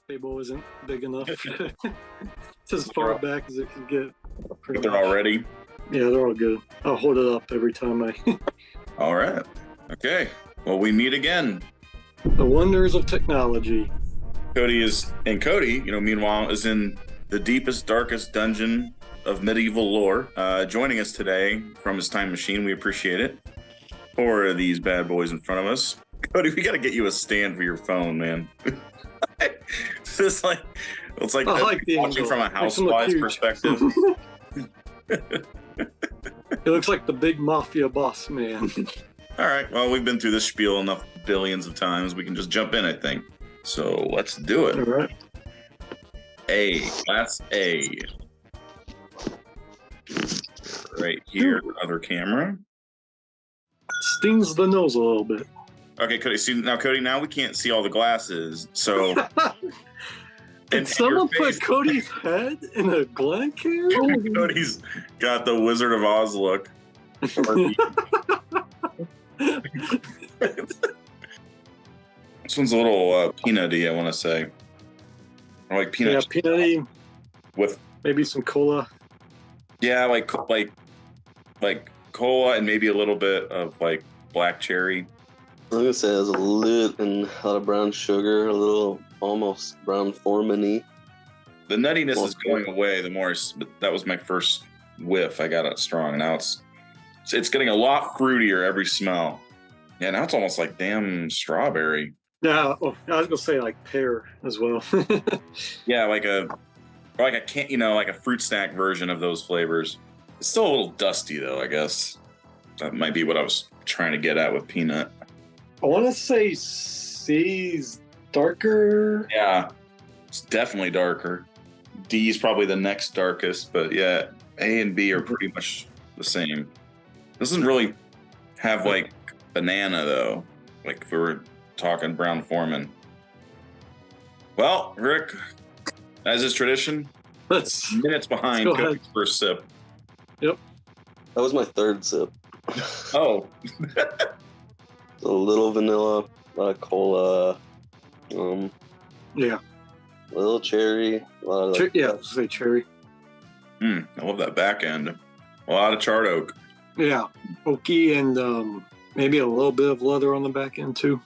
table isn't big enough. It's as far back as it can get. But they're all ready? Yeah, they're all good. I'll hold it up every time I... All right. Okay. Well, we meet again. The wonders of technology. Cody, meanwhile, is in the deepest, darkest dungeon of medieval lore. Joining us today from his time machine. We appreciate it. 4 of these bad boys in front of us. Cody, we got to get you a stand for your phone, man. It's like watching from a housefly's perspective. It looks like the big mafia boss man. All right. Well, we've been through this spiel enough billions of times. We can just jump in, I think. So let's do it. All right. Class A. Right here, other camera. Stings the nose a little bit. Okay, Cody. See now, Cody. Now we can't see all the glasses. So, did someone put Cody's head in a Glen can? Cody's got the Wizard of Oz look. This one's a little peanutty, I want to say. Or like peanut. Yeah, peanutty with maybe some cola. Yeah, like cola and maybe a little bit of like black cherry. I was gonna say there's a lot of brown sugar, a little almost brown foreman-y. The nuttiness is going away the more. That was my first whiff. I got it strong. Now it's getting a lot fruitier every smell. Yeah, now it's almost like damn strawberry. Yeah, I was gonna say like pear as well. Yeah, like a fruit snack version of those flavors. It's still a little dusty though, I guess. That might be what I was trying to get at with peanut. I want to say C's darker. Yeah, it's definitely darker. D is probably the next darkest, but yeah, A and B are pretty much the same. Doesn't really have like banana though, like if we were talking brown foreman. Well, Rick, as is tradition, Let's minutes behind Cody's first sip. Yep. That was my third sip. Oh. A little vanilla, a lot of cola, yeah, a little cherry, a lot of say cherry. I love that back end. A lot of charred oak. Yeah, oaky and maybe a little bit of leather on the back end too.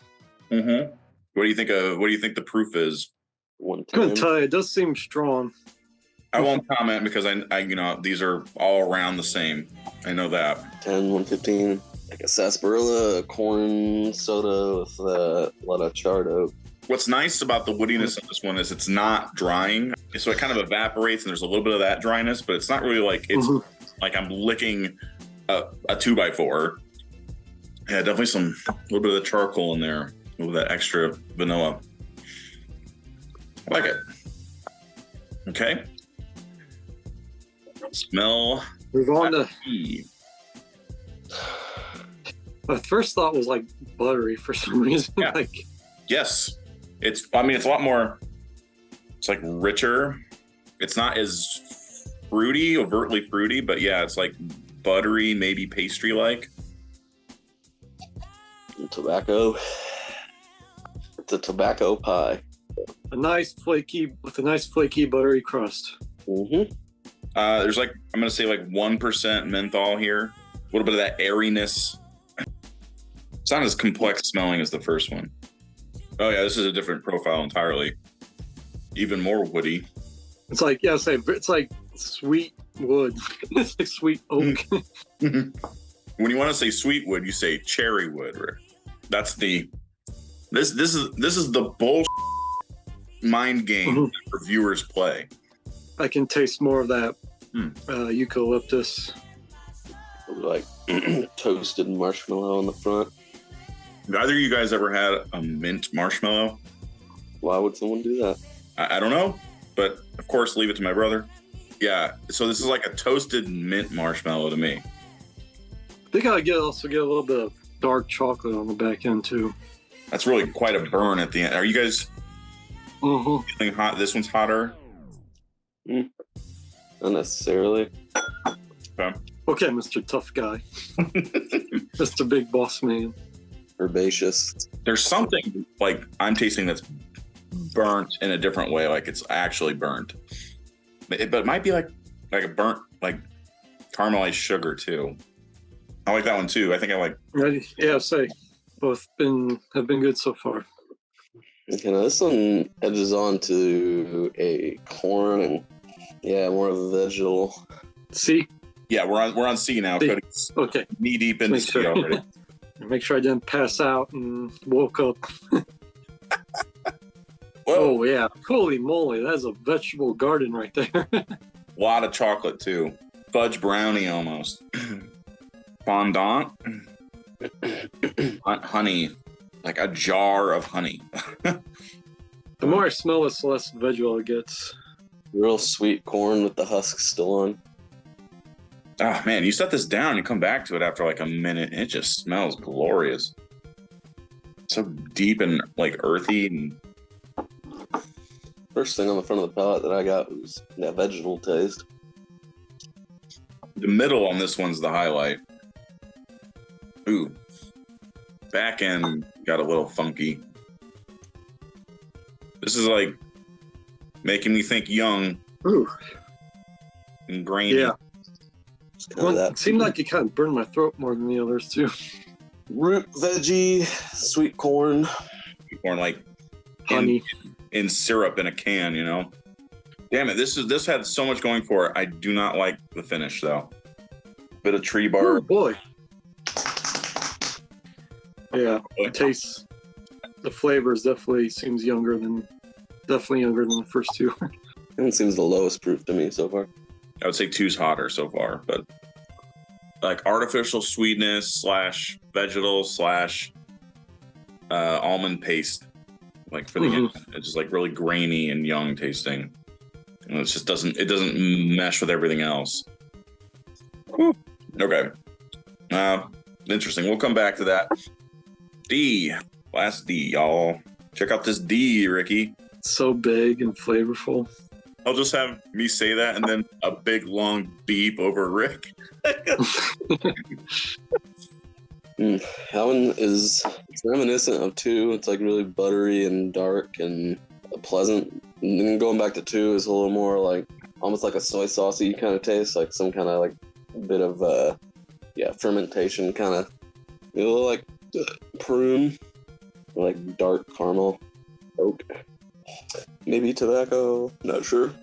Mm-hmm. What do you think the proof is? 110. Couldn't tell you. It does seem strong. I won't comment because I these are all around the same. I know that. 10, 115. Like a sarsaparilla, corn soda with a lot of charred oak. What's nice about the woodiness of this one is it's not drying. So it kind of evaporates and there's a little bit of that dryness, but it's not really like it's like I'm licking a 2x4. Yeah, definitely a little bit of the charcoal in there with that extra vanilla. I like it. Okay. Smell. Move on to. Tea. My first thought was like buttery for some reason. Yeah. Yes. It's a lot more, it's like richer. It's not as overtly fruity, but yeah, it's like buttery, maybe pastry-like. And tobacco. It's a tobacco pie. A nice flaky buttery crust. Mm-hmm. There's I'm going to say 1% menthol here. A little bit of that airiness. It's not as complex smelling as the first one. Oh yeah, this is a different profile entirely. Even more woody. It's like sweet wood. It's like sweet oak. When you want to say sweet wood, you say cherry wood, Rick. That's this is the bullshit mind game that reviewers play. I can taste more of that eucalyptus. Like toasted marshmallow on the front. Have either of you guys ever had a mint marshmallow? Why would someone do that? I don't know, but of course, leave it to my brother. Yeah, so this is like a toasted mint marshmallow to me. I think I also get a little bit of dark chocolate on the back end too. That's really quite a burn at the end. Are you guys feeling hot? This one's hotter? Not necessarily. Okay, Mr. Tough Guy. Mr. Big Boss Man. Herbaceous. There's something like I'm tasting that's burnt in a different way, like it's actually burnt. But it might be like a burnt, like caramelized sugar too. I like that one too. I think I like. Yeah, say both have been good so far. Okay, now this one edges on to a corn and more of a vegetal. C. Yeah, we're on C now. C. Okay. Knee deep into C already. Make sure I didn't pass out and woke up. Whoa. Oh yeah! Holy moly, that's a vegetable garden right there. A lot of chocolate too. Fudge brownie almost. Fondant. Honey. Like a jar of honey. The more I smell this, the less vegetable it gets. Real sweet corn with the husks still on. Oh man, you set this down, you come back to it after like a minute, it just smells glorious. So deep and like earthy. And first thing on the front of the palate that I got was that vegetable taste. The middle on this one's the highlight. Ooh. Back end got a little funky. This is like making me think young. Ooh. And grainy. Yeah. It seemed like it kind of burned my throat more than the others too. Root veggie, sweet corn. Corn like honey. In syrup in a can, you know. Damn it, this had so much going for it. I do not like the finish though. Bit of tree bark. Oh boy. Yeah, it tastes. The flavors definitely seems younger than the first two. It seems the lowest proof to me so far. I would say 2's hotter so far, but like artificial sweetness / vegetal / almond paste, like for the end. It's just like really grainy and young tasting, and it just doesn't mesh with everything else. Whew. Okay, interesting. We'll come back to that. D, last D, y'all. Check out this D, Ricky. So big and flavorful. I'll just have me say that and then a big long beep over Rick. That one it's reminiscent of 2. It's like really buttery and dark and pleasant. And then going back to 2 is a little more like almost like a soy saucy kind of taste, like some kind of like bit of fermentation kind of, a little like prune, like dark caramel, oak. Maybe tobacco, not sure.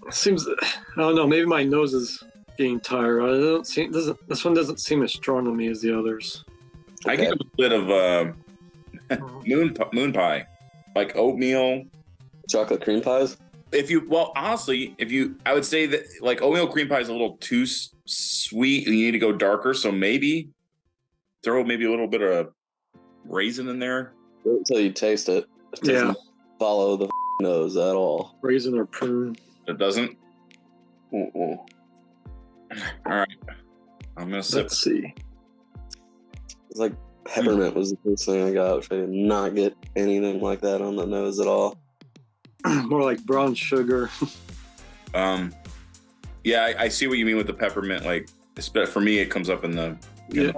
Seems, I don't know, maybe my nose is getting tired. This one doesn't seem as strong to me as the others. Okay. I get a bit of moon pie, like oatmeal. Chocolate cream pies? Honestly, I would say that like oatmeal cream pie is a little too sweet and you need to go darker. So maybe throw maybe a little bit of raisin in there. Wait until you taste it. It doesn't follow the nose at all. Raisin or prune. It doesn't? All right. I'm going to sip. Let's see. It's like peppermint was the first thing I got, which I did not get anything like that on the nose at all. More like brown sugar. Yeah, I see what you mean with the peppermint. Like, for me, it comes up in the finish.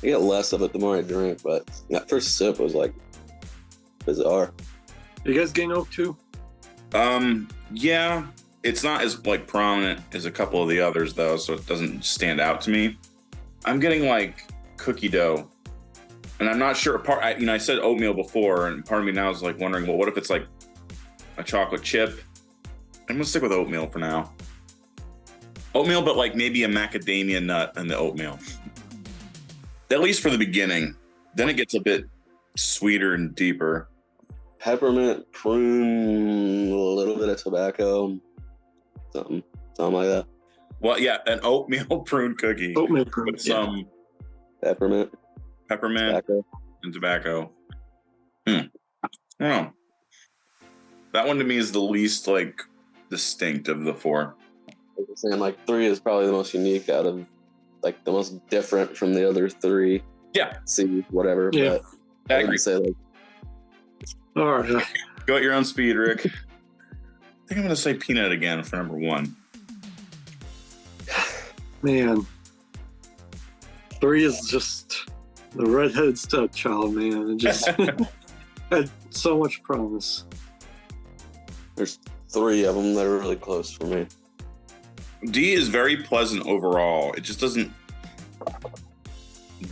I get less of it the more I drink, but that first sip was like bizarre. You guys getting oak too? Yeah, it's not as like prominent as a couple of the others though, so it doesn't stand out to me. I'm getting like cookie dough, and I'm not sure. I said oatmeal before, and part of me now is like wondering, well, what if it's like a chocolate chip? I'm gonna stick with oatmeal for now. Oatmeal, but like maybe a macadamia nut in the oatmeal. At least for the beginning. Then it gets a bit sweeter and deeper. Peppermint, prune, a little bit of tobacco, something like that. Well, yeah, an oatmeal prune cookie. Oatmeal prune with some peppermint, tobacco. And tobacco. I don't know. That one to me is the least like distinct of the 4. Like I'm saying, like 3 is probably the most unique out of, like the most different from the other 3. Yeah. See, whatever. Yeah. But I agree. Say like. All right. Go at your own speed, Rick. I think I'm going to say peanut again for number 1. Man. 3 is just the redheaded stepchild, man. It just had so much promise. There's 3 of them that are really close for me. D is very pleasant overall. It just doesn't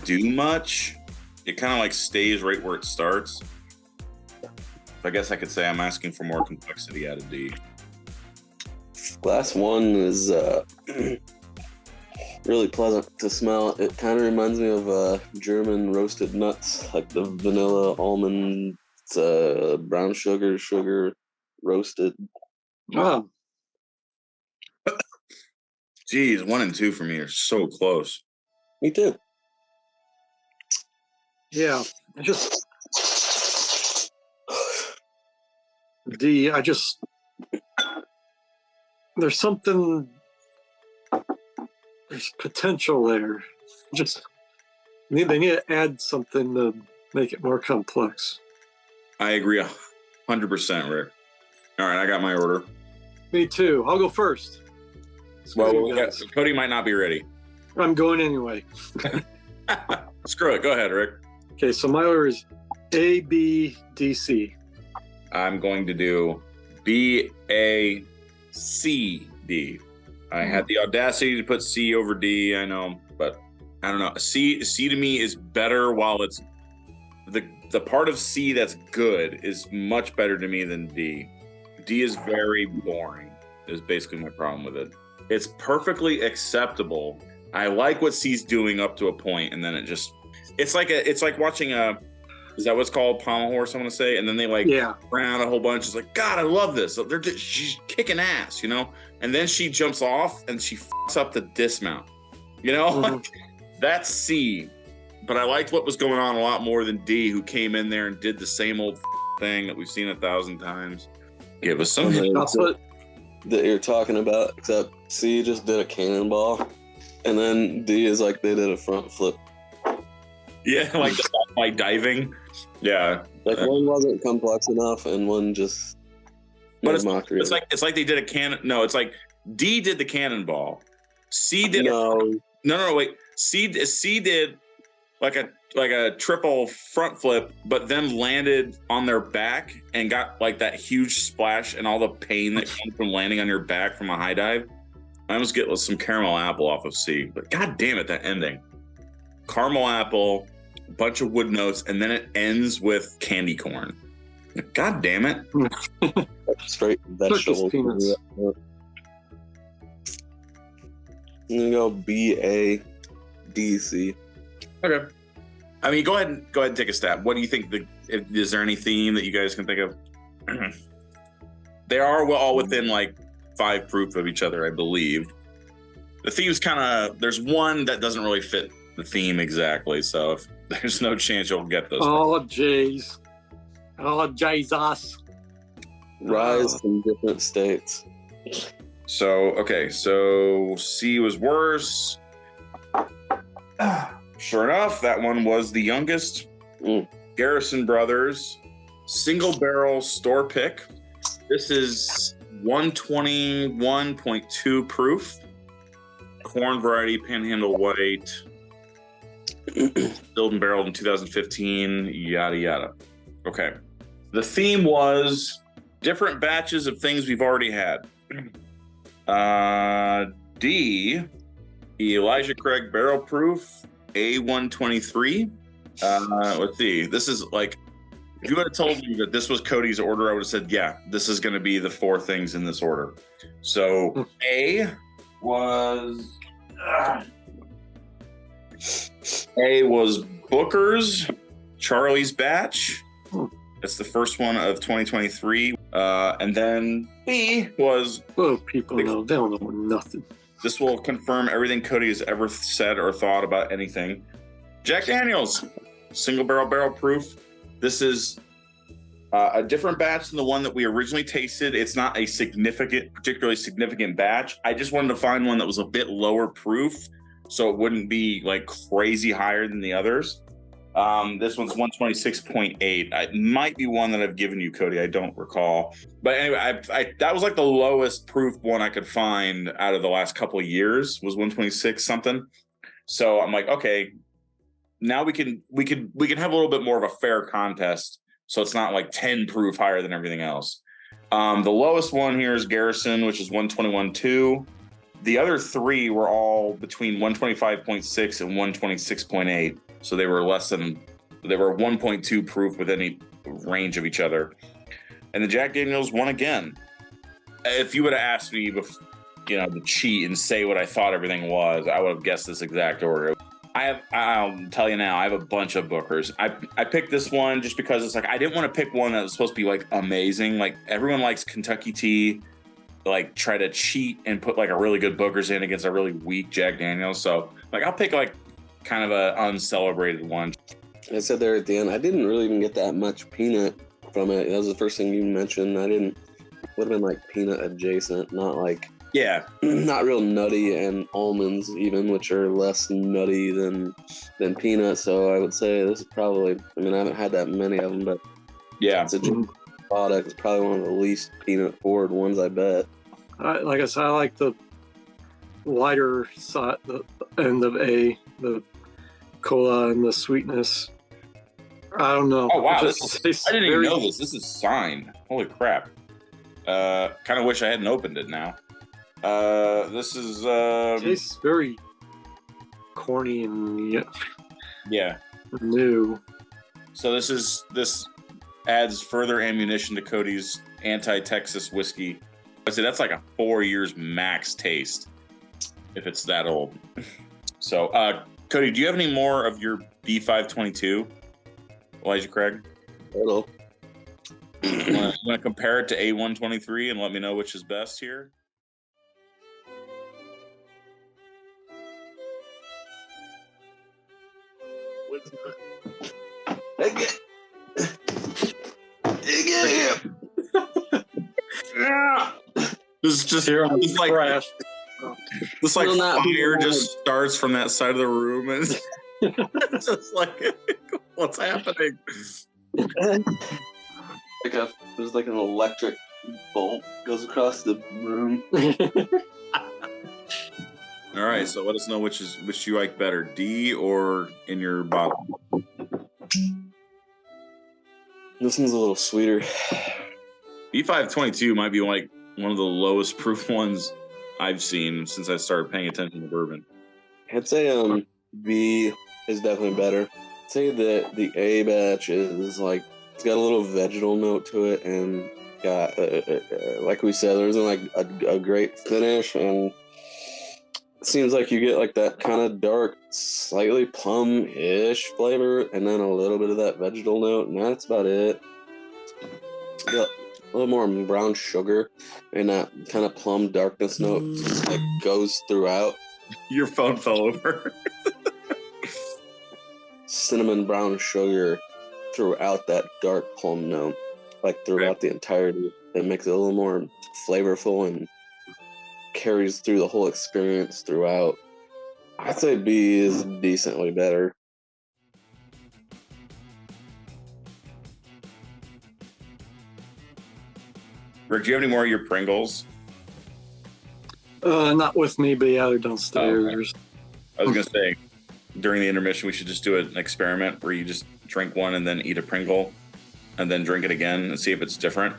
do much. It kind of like stays right where it starts. I guess I could say I'm asking for more complexity out of D. Last one is really pleasant to smell. It kind of reminds me of German roasted nuts, like the vanilla, almond, brown sugar roasted. Wow. Geez, 1 and 2 for me are so close. Me too. Yeah. There's something, there's potential there. They need to add something to make it more complex. I agree 100%, Rick. All right, I got my order. Me too. I'll go first. Cody might not be ready. I'm going anyway. Screw it. Go ahead, Rick. Okay, so my order is A, B, D, C. I'm going to do B, A, C, D. I had the audacity to put C over D, I know, but I don't know. C to me is better while it's the part of C that's good is much better to me than D. D is very boring, is basically my problem with it. It's perfectly acceptable. I like what C's doing up to a point, and then it's like watching is that what's called pommel horse, I want to say? And then they round a whole bunch. It's like, God, I love this. She's kicking ass, you know? And then she jumps off and she fucks up the dismount, you know? Mm-hmm. That's C. But I liked what was going on a lot more than D, who came in there and did the same old thing that we've seen 1,000 times. Give us some. That's what that you're talking about, except C just did a cannonball. And then D is like they did a front flip. Yeah, like diving. Yeah, like one wasn't complex enough, and one just. But it's like they did a cannon. No, it's like D did the cannonball. C did no, wait. C did like a triple front flip, but then landed on their back and got like that huge splash and all the pain that comes from landing on your back from a high dive. I almost get some caramel apple off of C, but god damn it, that ending. Caramel apple, a bunch of wood notes, and then it ends with candy corn. God damn it. Straight vegetables. I'm gonna go B-A-D-C. Okay. I mean, go ahead and take a stab. What do you think? Is there any theme that you guys can think of? They are all within like 5 proof of each other, I believe. The theme's there's one that doesn't really fit the theme exactly, so if there's no chance you'll get those. Oh, jeez. Oh, Jesus. Rise in different states. So C was worse. Sure enough, that one was the youngest. Garrison Brothers single barrel store pick. This is 121.2 proof. Corn variety, panhandle white. Built and barreled in 2015, yada yada. Okay. The theme was different batches of things we've already had. D, Elijah Craig Barrel Proof, A123. Let's see. This is like, if you would have told me that this was Cody's order, I would have said, yeah, this is going to be the 4 things in this order. So A was Booker's Charlie's Batch. That's the first one of 2023. And then B was... Well, people know. They don't know nothing. This will confirm everything Cody has ever said or thought about anything. Jack Daniels, single barrel proof. This is a different batch than the one that we originally tasted. It's not a particularly significant batch. I just wanted to find one that was a bit lower proof, so it wouldn't be like crazy higher than the others. This one's 126.8. It might be one that I've given you, Cody. I don't recall. But anyway, that was like the lowest proof one I could find out of the last couple of years was 126 something. So I'm like, okay, now we can have a little bit more of a fair contest So it's not like 10 proof higher than everything else. The lowest one here is Garrison, which is 121.2. The other three were all between 125.6 and 126.8. So they were 1.2 proof with any range of each other. And the Jack Daniels won again. If you would have asked me, to cheat and say what I thought everything was, I would have guessed this exact order. I'll tell you now, I have a bunch of Bookers. I picked this one just because it's like, I didn't want to pick one that was supposed to be like amazing. Like everyone likes Kentucky Tea, like try to cheat and put like a really good Booker's in against a really weak Jack Daniels. So like, I'll pick like kind of a uncelebrated one. I said there at the end, I didn't really even get that much peanut from it. That was the first thing you mentioned. Would have been like peanut adjacent, not like, yeah, not real nutty, and almonds even, which are less nutty than peanut. So I would say this is probably, I haven't had that many of them, but yeah, it's a product. It's probably one of the least peanut forward ones, I bet. Like I said, I like the lighter side, the end of the cola and the sweetness. I don't know. Oh wow, I didn't even know this. This is signed. Holy crap! Kind of wish I hadn't opened it now. This is tastes very corny and yeah, new. So this adds further ammunition to Cody's anti-Texas whiskey. I say that's like a 4 years max taste if it's that old. So Cody, do you have any more of your B522, Elijah Craig? Hello. You want to compare it to A123 and let me know which is best here? Get him! Yeah. This is just Here on this like crash. This like fire just starts from that side of the room, and it's just like, what's happening? There's like an electric bolt goes across the room. All right, so let us know which you like better, D or in your bottle. This one's a little sweeter. B522 might be like one of the lowest proof ones I've seen since I started paying attention to bourbon. I'd say B is definitely better. I'd say that the A batch is like, it's got a little vegetal note to it, and got like we said, there isn't like a great finish, and it seems like you get like that kind of dark, slightly plum-ish flavor, and then a little bit of that vegetal note, and that's about it. Got a little more brown sugar, and that kind of plum darkness note just like goes throughout. Your phone fell over. Cinnamon brown sugar throughout that dark plum note, like throughout the entirety. It makes it a little more flavorful and carries through the whole experience throughout. I'd say B is decently better. Rick, do you have any more of your Pringles? Not with me, but yeah, they're downstairs. Oh, okay. I was gonna say, during the intermission, we should just do an experiment where you just drink one and then eat a Pringle, and then drink it again and see if it's different,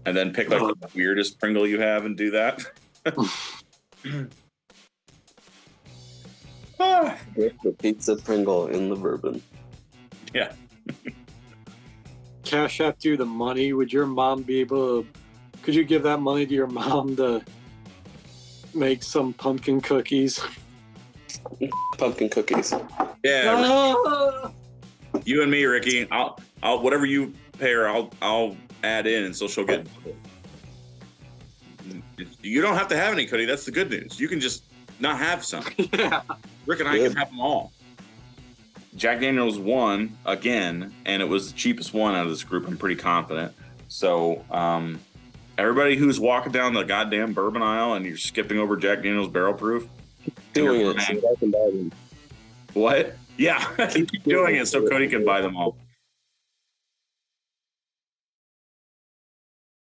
and then pick like the weirdest Pringle you have and do that. The pizza Pringle in the bourbon. Yeah. Cash after you the money. Would your mom be able to? Could you give that money to your mom to make some pumpkin cookies? Pumpkin cookies. Yeah. You and me, Ricky. I'll whatever you pay her, I'll add in, and so she'll get. You don't have to have any, Cody. That's the good news. You can just not have some. Yeah. Rick and I can have them all. Jack Daniels won again, and it was the cheapest one out of this group. I'm pretty confident. So, everybody who's walking down the goddamn bourbon aisle and you're skipping over Jack Daniels Barrel Proof, Doing it so I can buy them. What? Yeah, keep doing it so Cody can buy them all.